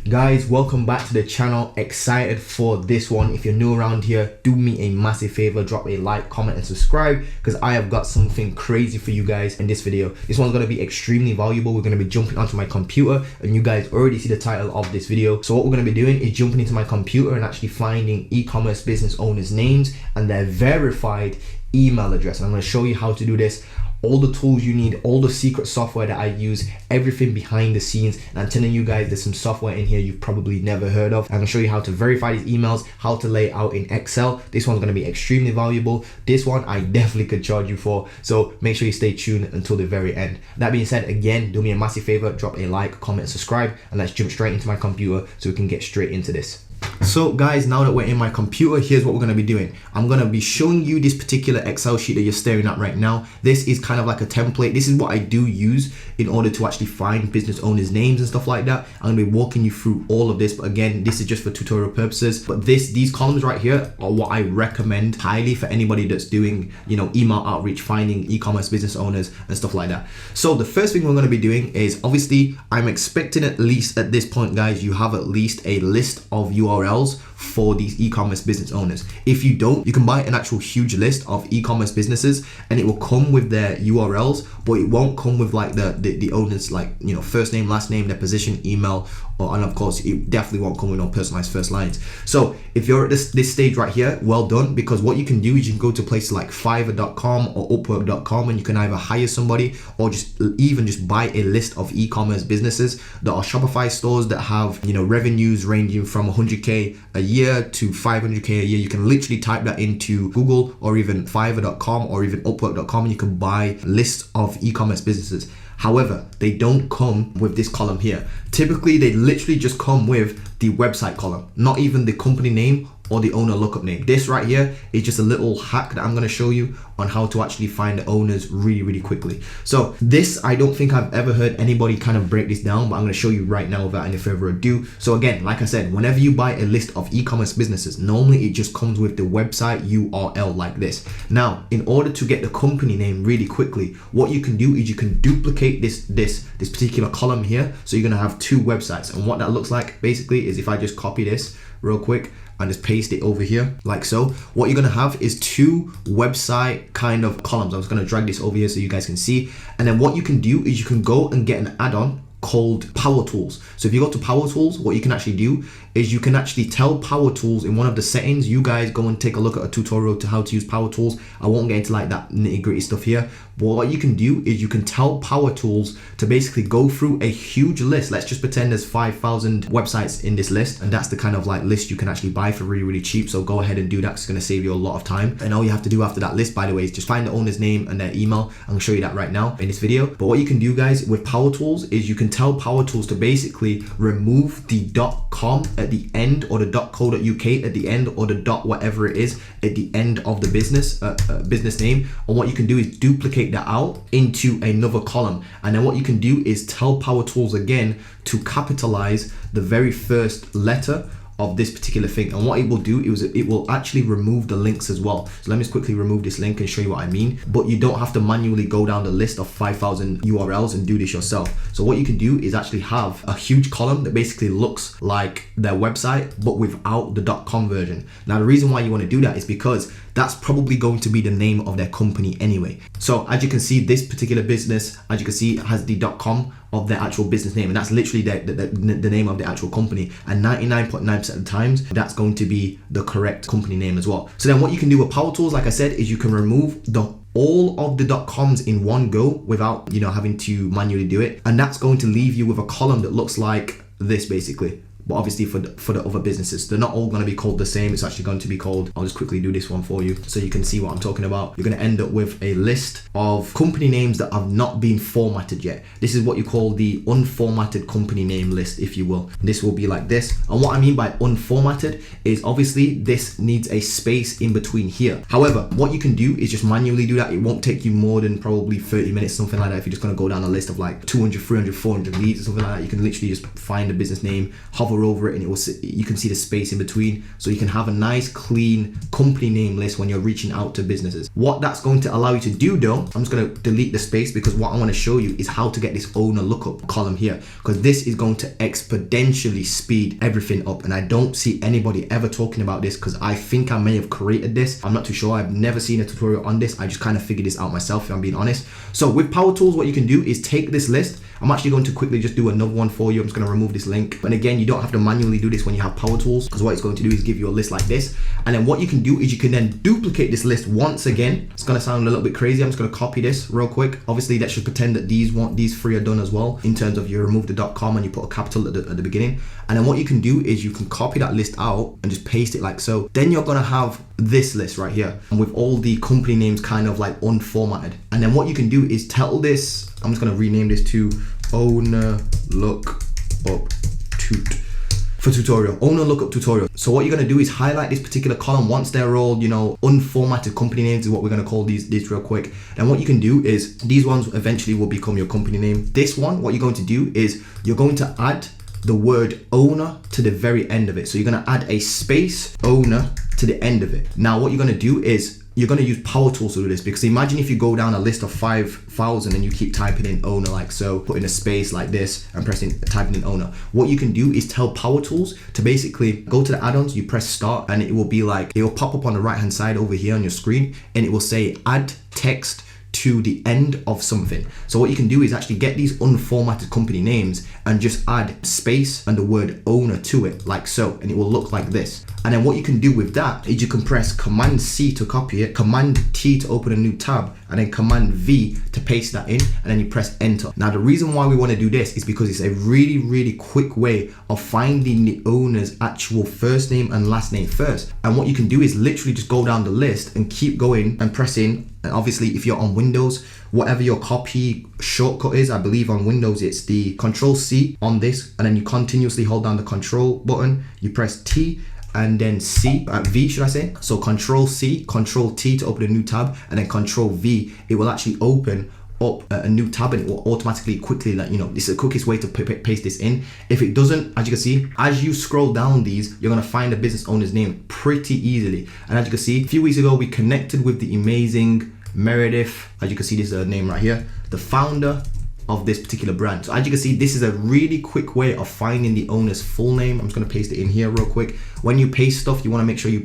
Guys, welcome back to the channel. Excited for this one. If you're new around here, do me a massive favor, drop a like, comment and subscribe, because I have got something crazy for you guys in this video. This one's going to be extremely valuable. We're going to be jumping onto my computer, and you guys already see the title of this video. So what we're going to be doing is jumping into my computer and actually finding e-commerce business owners' names and their verified email address. And I'm going to show you how to do this, all the tools you need, all the secret software that I use, everything behind the scenes. And I'm telling you guys, there's some software in here you've probably never heard of. I'm gonna show you how to verify these emails, how to lay it out in Excel. This one's gonna be extremely valuable. This one I definitely could charge you for, so make sure you stay tuned until the very end. That being said, again, do me a massive favor, drop a like, comment and subscribe, and let's jump straight into my computer so we can get straight into this. So guys, now that we're in my computer, here's what we're going to be doing. I'm going to be showing you this particular Excel sheet that you're staring at right now. This is kind of like a template. This is what I do use in order to actually find business owners' names and stuff like that. I'm going to be walking you through all of this, but again, this is just for tutorial purposes. But these columns right here are what I recommend highly for anybody that's doing, email outreach, finding e-commerce business owners and stuff like that. So the first thing we're going to be doing is, obviously, I'm expecting at least at this point, guys, you have at least a list of URLs for these e-commerce business owners. If you don't, you can buy an actual huge list of e-commerce businesses and it will come with their URLs, but it won't come with like the owners, like first name, last name, their position, email, and of course it definitely won't come with no personalized first lines. So if you're at this stage right here, well done, because what you can do is you can go to places like Fiverr.com or Upwork.com and you can either hire somebody or just buy a list of e-commerce businesses that are Shopify stores that have revenues ranging from 100k a year to 500k a year. You can literally type that into Google or even Fiverr.com or even Upwork.com and you can buy lists of e-commerce businesses. However, they don't come with this column here. Typically, they literally just come with the website column, not even the company name or the owner lookup name. This right here is just a little hack that I'm gonna show you on how to actually find the owners really quickly. So this, I don't think I've ever heard anybody kind of break this down, but I'm gonna show you right now without any further ado. So again, like I said, whenever you buy a list of e-commerce businesses, normally it just comes with the website URL like this. Now, in order to get the company name really quickly, what you can do is you can duplicate this particular column here. So you're gonna have two websites, and what that looks like basically is if I just copy this real quick and just paste it over here like so, what you're gonna have is two website kind of columns. I was gonna drag this over here so you guys can see. And then what you can do is you can go and get an add-on called Power Tools. So if you go to Power Tools, what you can actually do is you can actually tell Power Tools in one of the settings. You guys go and take a look at a tutorial to how to use Power Tools. I won't get into like that nitty-gritty stuff here, but what you can do is you can tell Power Tools to basically go through a huge list. Let's just pretend there's 5,000 websites in this list, and that's the kind of like list you can actually buy for really cheap. So go ahead and do that. It's going to save you a lot of time. And all you have to do after that list, by the way, is just find the owner's name and their email. I'm going to show you that right now in this video. But what you can do, guys, with Power Tools is you can tell Power Tools to basically remove the .com at the end or the .co.uk at the end or the .whatever it is at the end of the business name. And what you can do is duplicate that out into another column. And then what you can do is tell Power Tools again to capitalize the very first letter of this particular thing. And what it will do is it will actually remove the links as well. So let me just quickly remove this link and show you what I mean. But you don't have to manually go down the list of 5,000 URLs and do this yourself. So what you can do is actually have a huge column that basically looks like their website, but without the .com version. Now, the reason why you want to do that is because that's probably going to be the name of their company anyway. So as you can see, this particular business, as you can see, has the .com of their actual business name, and that's literally the name of the actual company. And 99.9% of the times, that's going to be the correct company name as well. So then what you can do with Power Tools, like I said, is you can remove all of the .coms in one go without having to manually do it. And that's going to leave you with a column that looks like this basically. But obviously for the other businesses, they're not all going to be called the same. It's actually going to be called, I'll just quickly do this one for you so you can see what I'm talking about. You're going to end up with a list of company names that have not been formatted yet. This is what you call the unformatted company name list, if you will. This will be like this. And what I mean by unformatted is obviously this needs a space in between here. However, what you can do is just manually do that. It won't take you more than probably 30 minutes, something like that. If you're just going to go down a list of like 200, 300, 400 leads or something like that, you can literally just find a business name, hover hover over it and it will you can see the space in between, so you can have a nice clean company name list when you're reaching out to businesses. What that's going to allow you to do though, I'm just going to delete the space because what I want to show you is how to get this owner lookup column here, because this is going to exponentially speed everything up. And I don't see anybody ever talking about this because I think I may have created this. I'm not too sure. I've never seen a tutorial on this. I just kind of figured this out myself, if I'm being honest. So with Power Tools, what you can do is take this list. I'm actually going to quickly just do another one for you. I'm just going to remove this link. And again, you don't have to manually do this when you have Power Tools, because what it's going to do is give you a list like this. And then what you can do is you can then duplicate this list once again. It's going to sound a little bit crazy. I'm just going to copy this real quick. Obviously, that should pretend that these three are done as well, in terms of you remove the .com and you put a capital at the beginning. And then what you can do is you can copy that list out and just paste it like so. Then you're going to have this list right here with all the company names kind of like unformatted. And then what you can do is tell this, I'm just going to rename this to owner lookup for tutorial, owner lookup tutorial. So what you're going to do is highlight this particular column once they're all, you know, unformatted company names is what we're going to call these real quick. And what you can do is these ones eventually will become your company name. This one, what you're going to do is you're going to add the word owner to the very end of it. So you're going to add a space owner to the end of it. Now what you're going to do is you're going to use Power Tools to do this, because imagine if you go down a list of 5,000 and you keep typing in owner like so, putting a space like this and typing in owner. What you can do is tell Power Tools to basically go to the add-ons, you press start, and it will be like, it will pop up on the right hand side over here on your screen, and it will say add text to the end of something. So what you can do is actually get these unformatted company names and just add space and the word owner to it like so, and it will look like this. And then what you can do with that is you can press Command C to copy it, Command T to open a new tab, and then Command V to paste that in, and then you press enter. Now the reason why we want to do this is because it's a really quick way of finding the owner's actual first name and last name first. And what you can do is literally just go down the list and keep going and pressing. And obviously if you're on Windows, whatever your copy shortcut is, I believe on Windows it's the Control C on this, and then you continuously hold down the Control button, you press T and then V should I say. So Control C, Control T to open a new tab, and then Control V, it will actually open up a new tab, and it will automatically quickly, like, you know, this is the quickest way to paste this in. If it doesn't, as you can see, as you scroll down these, you're gonna find the business owner's name pretty easily. And as you can see, a few weeks ago we connected with the amazing Meredith. As you can see, this is her name right here, the founder of this particular brand. So as you can see, this is a really quick way of finding the owner's full name. I'm just gonna paste it in here real quick. When you paste stuff, you wanna make sure you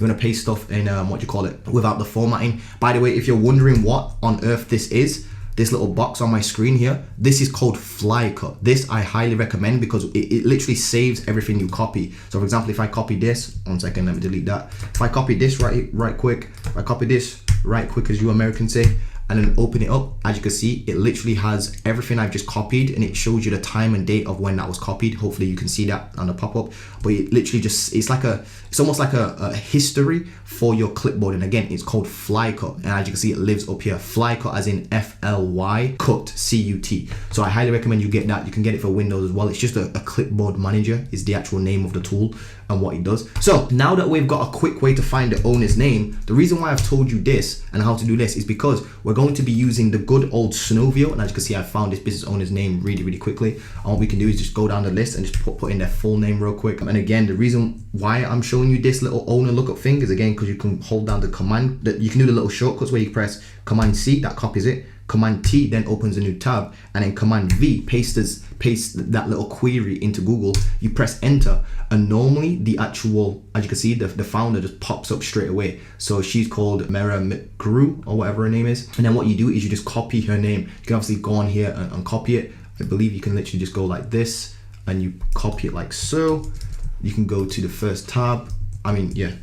wanna paste stuff in without the formatting. By the way, if you're wondering what on earth this is, this little box on my screen here, this is called fly cut. This I highly recommend because it literally saves everything you copy. So for example, if I copy this, one second, let me delete that. If I copy this right quick, if I copy this right quick, as you Americans say, and then open it up, as you can see, it literally has everything I've just copied, and it shows you the time and date of when that was copied. Hopefully you can see that on the pop-up, but it literally just, it's almost like a history for your clipboard. And again, it's called fly cut, and as you can see, it lives up here. Fly cut as in FLY cut, CUT. So I highly recommend you get that. You can get it for Windows as well. It's just a clipboard manager is the actual name of the tool and what it does. So now that we've got a quick way to find the owner's name, the reason why I've told you this and how to do this is because we're going to be using the good old Snowvio. And as you can see, I found this business owner's name really quickly. And what we can do is just go down the list and just put in their full name real quick. And again, the reason why I'm showing you this little owner lookup thing is again because you can hold down the command, that you can do the little shortcuts where you press Command C, that copies it, Command T then opens a new tab, and then Command V pastes that little query into Google. You press enter, and normally the actual, as you can see, the founder just pops up straight away. So she's called Mera McGrew or whatever her name is. And then what you do is you just copy her name. You can obviously go on here and copy it. I believe you can literally just go like this and you copy it like so. You can go to the first tab,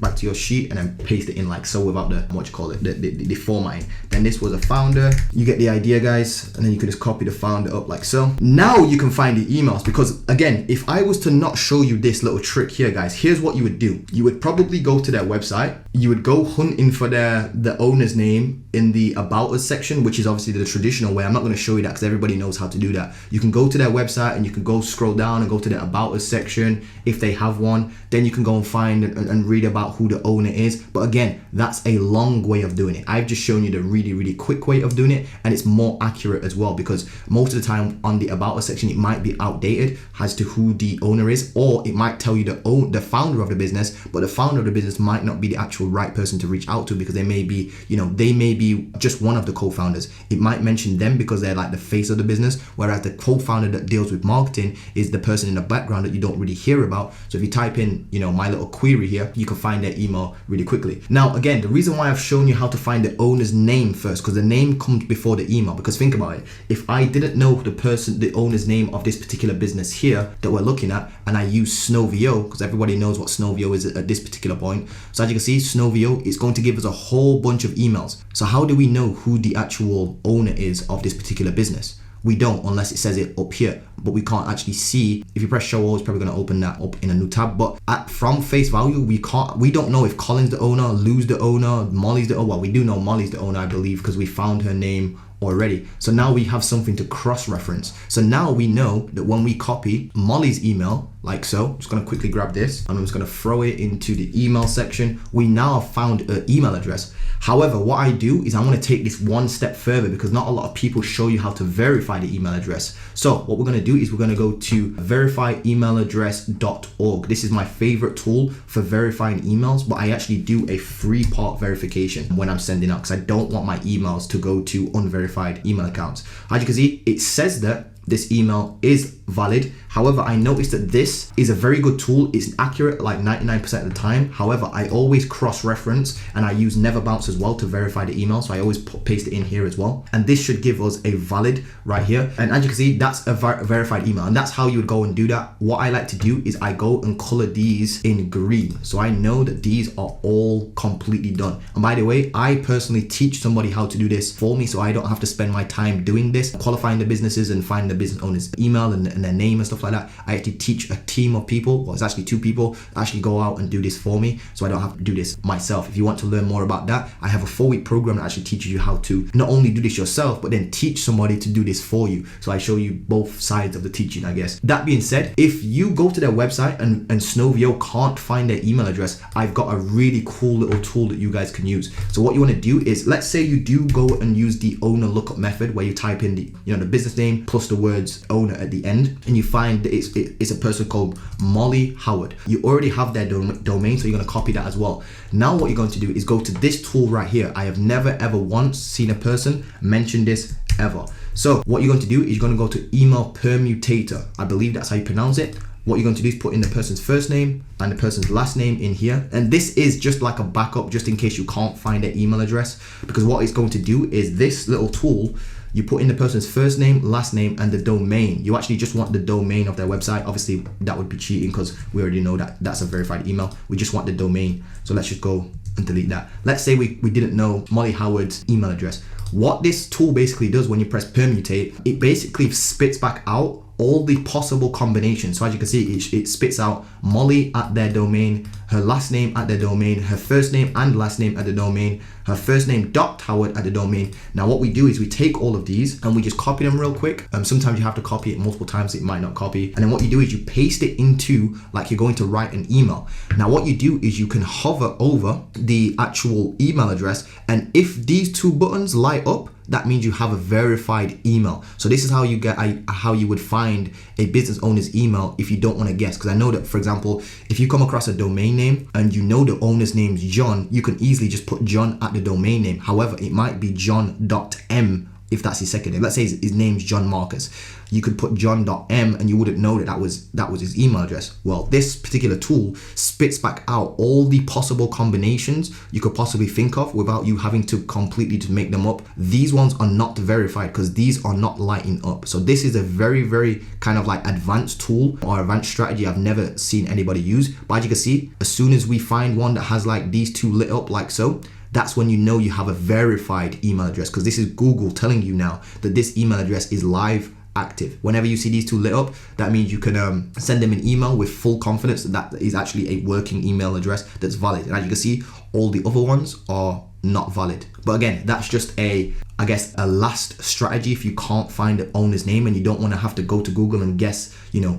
back to your sheet, and then paste it in like so without the formatting. Then this was a founder. You get the idea, guys, and then you can just copy the founder up like so. Now you can find the emails, because again, if I was to not show you this little trick here, guys, here's what you would do. You would probably go to their website. You would go hunting for the owner's name in the About Us section, which is obviously the traditional way. I'm not going to show you that because everybody knows how to do that. You can go to their website and you can go scroll down and go to the About Us section if they have one. Then you can go and find and read about who the owner is. But again, that's a long way of doing it. I've just shown you the really quick way of doing it, and it's more accurate as well, because most of the time on the About Us section, it might be outdated as to who the owner is, or it might tell you the founder of the business, but the founder of the business might not be the actual right person to reach out to, because they may be, they may be just one of the co-founders. It might mention them because they're like the face of the business, whereas the co-founder that deals with marketing is the person in the background that you don't really hear about. So if you type in, my little query here, you can find their email really quickly. Now, again, the reason why I've shown you how to find the owner's name first, because the name comes before the email. Because think about it, if I didn't know the owner's name of this particular business here that we're looking at, and I use Snovio, because everybody knows what Snovio is at this particular point. So as you can see, Snovio is going to give us a whole bunch of emails. So how do we know who the actual owner is of this particular business? We don't, unless it says it up here, but we can't actually see. If you press show all, it's probably going to open that up in a new tab. But from face value, we don't know if Colin's the owner, Lou's the owner, Molly's the owner. Well, we do know Molly's the owner, I believe, because we found her name already. So now we have something to cross-reference. So now we know that when we copy Molly's email, like so, I'm just going to quickly grab this and I'm just going to throw it into the email section. We now have found an email address. However, what I do is I want to take this one step further, because not a lot of people show you how to verify the email address. So what we're going to do is we're going to go to verifyemailaddress.org. This is my favorite tool for verifying emails, but I actually do a 3-part verification when I'm sending out, because I don't want my emails to go to unverified email accounts. As you can see, it says that this email is valid. However, I noticed that this is a very good tool. It's accurate like 99% of the time. However, I always cross-reference, and I use never bounce as well to verify the email. So I always paste it in here as well. And this should give us a valid right here. And as you can see, that's a verified email. And that's how you would go and do that. What I like to do is I go and color these in green. So I know that these are all completely done. And by the way, I personally teach somebody how to do this for me, so I don't have to spend my time doing this, qualifying the businesses and finding the business owner's email and their name and stuff like that. I actually teach a team of people, well, it's actually 2 people, actually go out and do this for me, so I don't have to do this myself. If you want to learn more about that, I have a 4-week program that actually teaches you how to not only do this yourself, but then teach somebody to do this for you. So I show you both sides of the teaching, I guess. That being said, if you go to their website and Snovio can't find their email address, I've got a really cool little tool that you guys can use. So what you want to do is, let's say you do go and use the owner lookup method, where you type in the business name plus the words owner at the end, and you find that it's a person called Molly Howard. You already have their domain, so you're going to copy that as well. Now what you're going to do is go to this tool right here. I have never ever once seen a person mention this ever. So what you're going to do is you're going to go to email permutator. I believe that's how you pronounce it. What you're going to do is put in the person's first name and the person's last name in here. And this is just like a backup, just in case you can't find their email address, because what it's going to do is this little tool, you put in the person's first name, last name, and the domain. You actually just want the domain of their website. Obviously, that would be cheating, because we already know that that's a verified email. We just want the domain. So let's just go and delete that. Let's say we didn't know Molly Howard's email address. What this tool basically does when you press permutate, it basically spits back out all the possible combinations. So as you can see, it spits out Molly at their domain, her last name at their domain, her first name and last name at the domain, her first name Howard at the domain. Now what we do is we take all of these and we just copy them real quick. Sometimes you have to copy it multiple times, it might not copy. And then what you do is you paste it into, like you're going to write an email. Now what you do is you can hover over the actual email address, and if these 2 buttons light up, that means you have a verified email. So this is how you get how you would find a business owner's email if you don't want to guess. Because I know that, for example, if you come across a domain name and you know the owner's name's John, you can easily just put John at the domain name. However, it might be John.m if that's his second name. Let's say his name's John Marcus. You could put John.m and you wouldn't know that that was his email address. Well, this particular tool spits back out all the possible combinations you could possibly think of without you having to completely to make them up. These ones are not verified because these are not lighting up. So this is a very, very kind of like advanced tool or advanced strategy I've never seen anybody use. But as you can see, as soon as we find one that has like these 2 lit up like so, that's when you know you have a verified email address, because this is Google telling you now that this email address is live active. Whenever you see these 2 lit up, that means you can send them an email with full confidence that that is actually a working email address that's valid. And as you can see, all the other ones are not valid. But again, that's just an I guess, a last strategy if you can't find the owner's name and you don't want to have to go to Google and guess.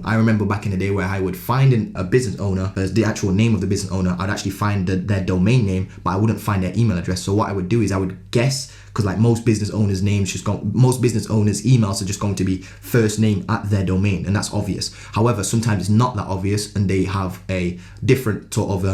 I remember back in the day where I would find a business owner, the actual name of the business owner. I'd actually find their domain name, but I wouldn't find their email address. So what I would do is I would guess, because like most business owners' emails are just going to be first name at their domain, and that's obvious. However, sometimes it's not that obvious, and they have a different sort of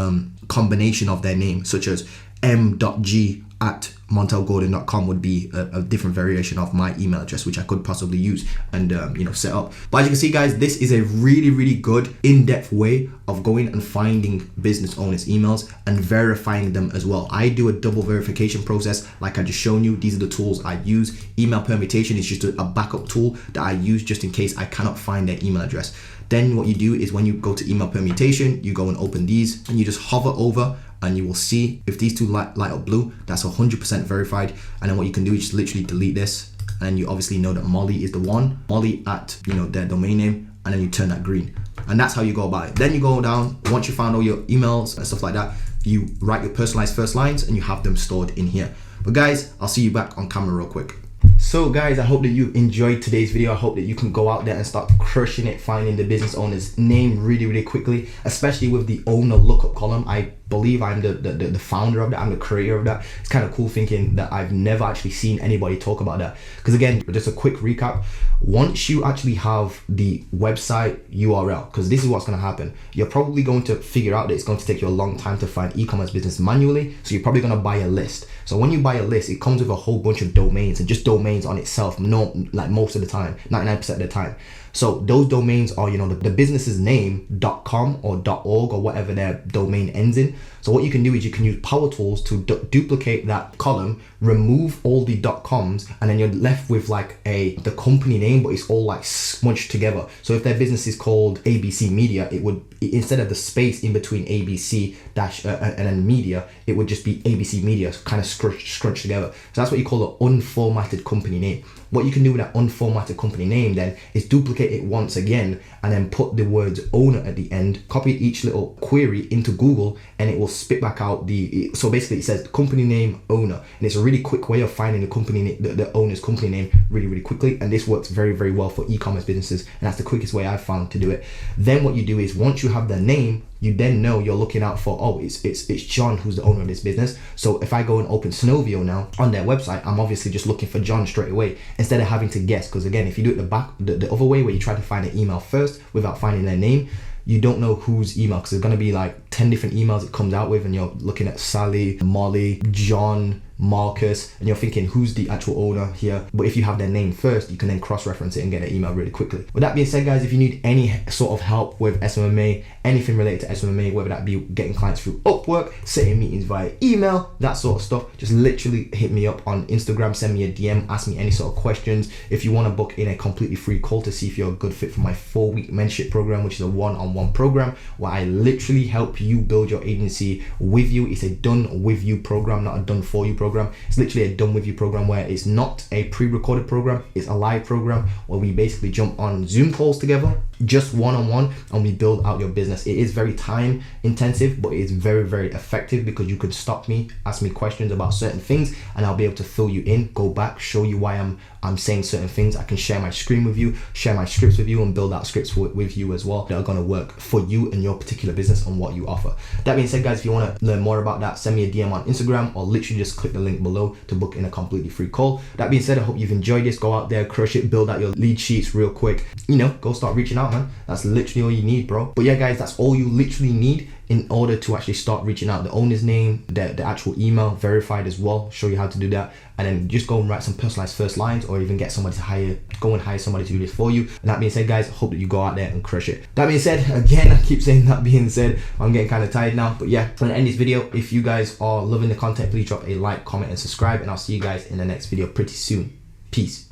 combination of their name, such as m.g@montelgordon.com would be a different variation of my email address, which I could possibly use and set up. But as you can see, guys, this is a really, really good in-depth way of going and finding business owners' emails and verifying them as well. I do a double verification process like I just shown you. These are the tools I use. Email permutation is just a backup tool that I use just in case I cannot find their email address. Then what you do is when you go to email permutation, you go and open these and you just hover over, and you will see if these two light up blue, that's 100% verified. And then what you can do is just literally delete this, and you obviously know that Molly is the one, Molly at their domain name, and then you turn that green. And that's how you go about it. Then you go down, once you found all your emails and stuff like that, you write your personalized first lines and you have them stored in here. But guys, I'll see you back on camera real quick. So guys, I hope that you enjoyed today's video. I hope that you can go out there and start crushing it, finding the business owner's name really, really quickly, especially with the owner lookup column. I believe I'm the founder of that. I'm the creator of that. It's kind of cool thinking that I've never actually seen anybody talk about that. Because again, just a quick recap, once you actually have the website URL, because this is what's going to happen, you're probably going to figure out that it's going to take you a long time to find e-commerce business manually. So you're probably going to buy a list. So when you buy a list, it comes with a whole bunch of domains, and just domains on itself, like most of the time, 99% of the time. So those domains are, the business's name .com or .org or whatever their domain ends in. So what you can do is you can use Power Tools to duplicate that column, remove all the .coms, and then you're left with like the company name, but it's all like smushed together. So if their business is called ABC Media, it would, instead of the space in between ABC dash and then media, it would just be ABC Media, kind of scrunched together. So that's what you call an unformatted company name. What you can do with that unformatted company name then is duplicate it once again and then put the words owner at the end, copy each little query into Google, and it will spit back out so basically it says company name owner, and it's a really quick way of finding the company the owner's company name really, really quickly. And this works very, very well for e-commerce businesses, and that's the quickest way I've found to do it. Then what you do is once you have their name, you then know you're looking out for, oh, it's John who's the owner of this business. So if I go and open Snowvio now on their website, I'm obviously just looking for John straight away instead of having to guess. Because again, if you do it the other way where you try to find an email first without finding their name, you don't know whose email, because there's going to be like 10 different emails it comes out with, and you're looking at Sally, Molly, John, Marcus, and you're thinking who's the actual owner here. But if you have their name first, you can then cross-reference it and get an email really quickly. With that being said, guys, if you need any sort of help with SMMA, anything related to SMMA, whether that be getting clients through Upwork, setting meetings via email, that sort of stuff, just literally hit me up on Instagram, send me a DM, ask me any sort of questions. If you want to book in a completely free call to see if you're a good fit for my 4-week mentorship program, which is a one-on-one program where I literally help you build your agency with you. It's a done with you program, not a done for you program. It's literally a done with you program where it's not a pre-recorded program, it's a live program where we basically jump on Zoom calls together, just one-on-one, and we build out your business. It is very time intensive, but it is very, very effective because you could stop me, ask me questions about certain things, and I'll be able to fill you in, go back, show you why I'm saying certain things. I can share my screen with you, share my scripts with you, and build out scripts with you as well that are going to work for you and your particular business and what you offer. That being said, guys, if you want to learn more about that, send me a DM on Instagram or literally just click the link below to book in a completely free call. That being said, I hope you've enjoyed this. Go out there, crush it, build out your lead sheets real quick. Go start reaching out, man. That's literally all you need, bro. But yeah, guys, that's all you literally need in order to actually start reaching out. The owner's name, the actual email, verified as well, show you how to do that, and then just go and write some personalized first lines, or even get somebody to go and hire somebody to do this for you. And that being said, guys, I hope that you go out there and crush it. That being said, again, I keep saying that being said, I'm getting kind of tired now, but yeah, I'm gonna end this video. If you guys are loving the content, please drop a like, comment, and subscribe, and I'll see you guys in the next video pretty soon. Peace.